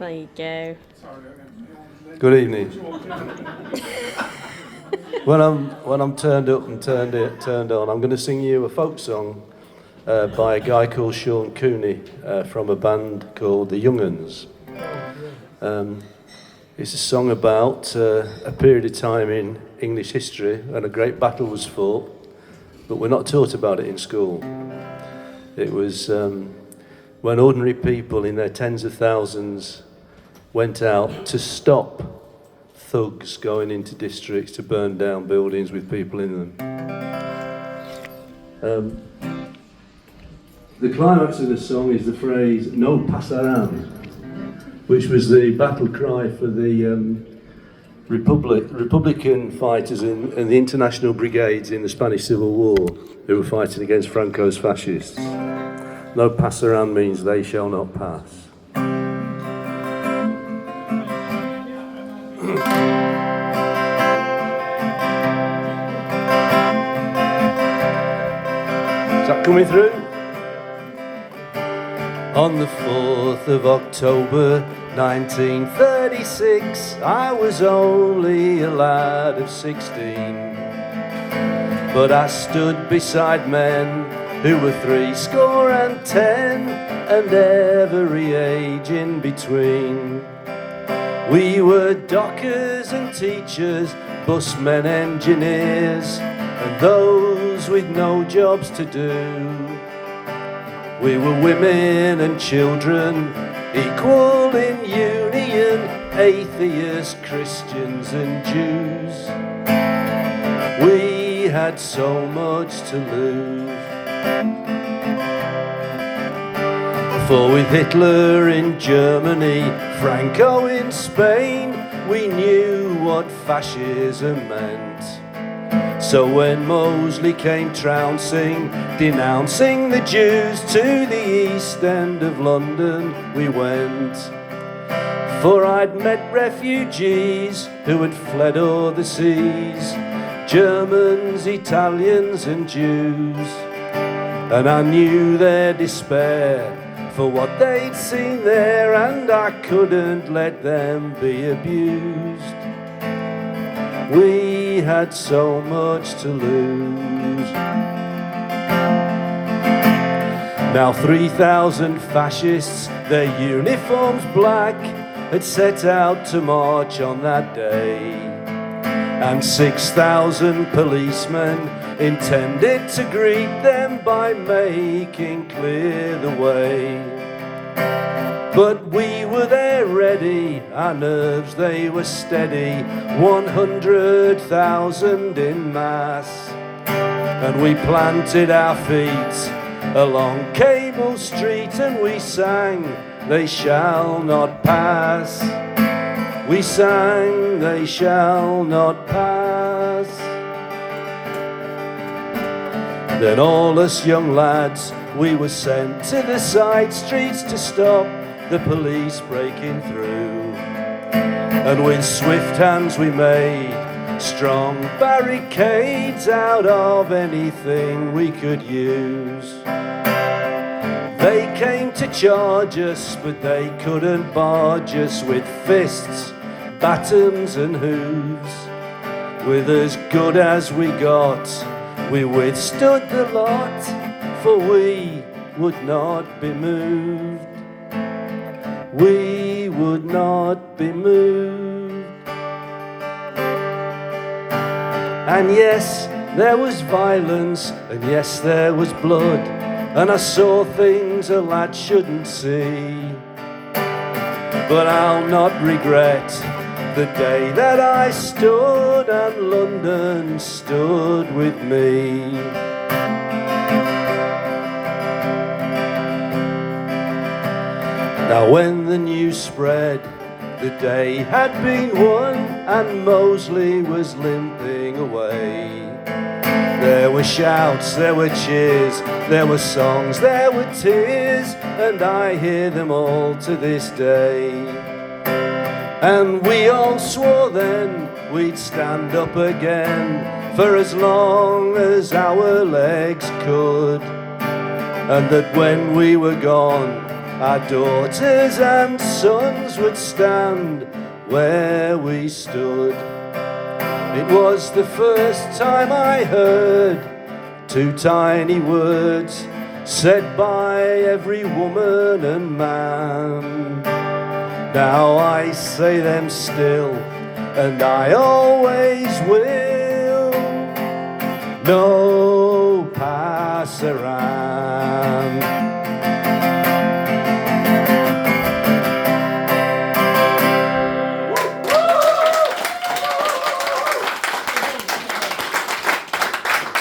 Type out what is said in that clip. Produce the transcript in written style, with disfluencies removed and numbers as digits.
There you go. Good evening. When I'm turned up and turned on, I'm going to sing you a folk song by a guy called Sean Cooney from a band called the Young Uns. It's a song about a period of time in English history when a great battle was fought, but we're not taught about it in school. It was when ordinary people in their tens of thousands went out to stop thugs going into districts to burn down buildings with people in them. The climax of the song is the phrase, "No pasaran," which was the battle cry for the Republican fighters and the international brigades in the Spanish Civil War who were fighting against Franco's fascists. No pasaran means they shall not pass. Is that coming through? On the 4th of October 1936, I was only a lad of 16, but I stood beside men who were 70 and every age in between. We were dockers and teachers, busmen, engineers, and those with no jobs to do. We were women and children, equal in union, atheists, Christians and Jews. We had so much to lose. For with Hitler in Germany, Franco in Spain, we knew what fascism meant. So when Mosley came trouncing, denouncing the Jews, to the East End of London we went. For I'd met refugees who had fled o'er the seas, Germans, Italians and Jews, and I knew their despair for what they'd seen there, and I couldn't let them be abused. We had so much to lose. Now 3,000 fascists, their uniforms black, had set out to march on that day, and 6,000 policemen intended to greet them by making clear the way. But we were there ready, our nerves they were steady, 100,000 in mass, and we planted our feet along Cable Street and we sang, "They shall not pass." We sang, "They shall not pass." Then all us young lads, we were sent to the side streets to stop the police breaking through, and with swift hands we made strong barricades out of anything we could use. They came to charge us, but they couldn't barge us with fists, batons and hooves. With as good as we got, we withstood the lot, for we would not be moved. We would not be moved. And yes, there was violence, and yes, there was blood, and I saw things a lad shouldn't see. But I'll not regret the day that I stood and London stood with me. Now when the news spread, the day had been won and Mosley was limping away. There were shouts, there were cheers, there were songs, there were tears, and I hear them all to this day. And we all swore then we'd stand up again for as long as our legs could, and that when we were gone our daughters and sons would stand where we stood. It was the first time I heard two tiny words said by every woman and man. Now I say them still, and I always will. No pass around.